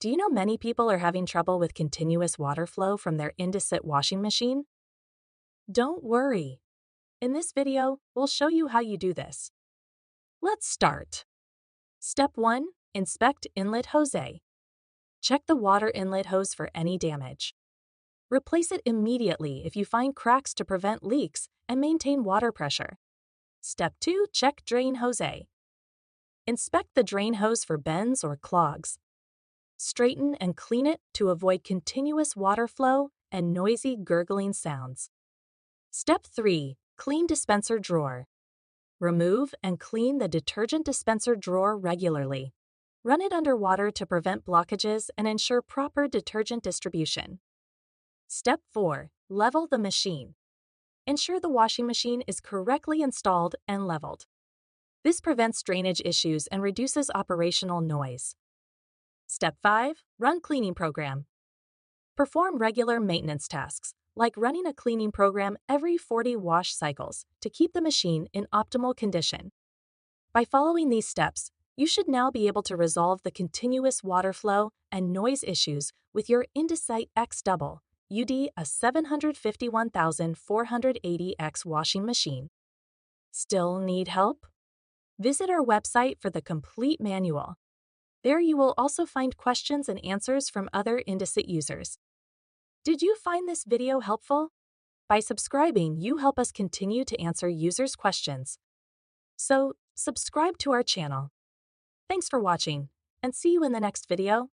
Do you know many people are having trouble with continuous water flow from their Indesit washing machine? Don't worry. In this video, we'll show you how you do this. Let's start. Step 1. Inspect inlet hose. Check the water inlet hose for any damage. Replace it immediately if you find cracks to prevent leaks and maintain water pressure. Step 2. Check drain hose. Inspect the drain hose for bends or clogs. Straighten and clean it to avoid continuous water flow and noisy gurgling sounds. Step 3. Clean dispenser drawer. Remove and clean the detergent dispenser drawer regularly. Run it under water to prevent blockages and ensure proper detergent distribution. Step 4. Level the machine. Ensure the washing machine is correctly installed and leveled. This prevents drainage issues and reduces operational noise. Step 5. Run cleaning program. Perform regular maintenance tasks, like running a cleaning program every 40 wash cycles to keep the machine in optimal condition. By following these steps, you should now be able to resolve the continuous water flow and noise issues with your Indesit XWDA 751480X washing machine. Still need help? Visit our website for the complete manual. There you will also find questions and answers from other Indesit users. Did you find this video helpful? By subscribing, you help us continue to answer users' questions. So, subscribe to our channel. Thanks for watching, and see you in the next video.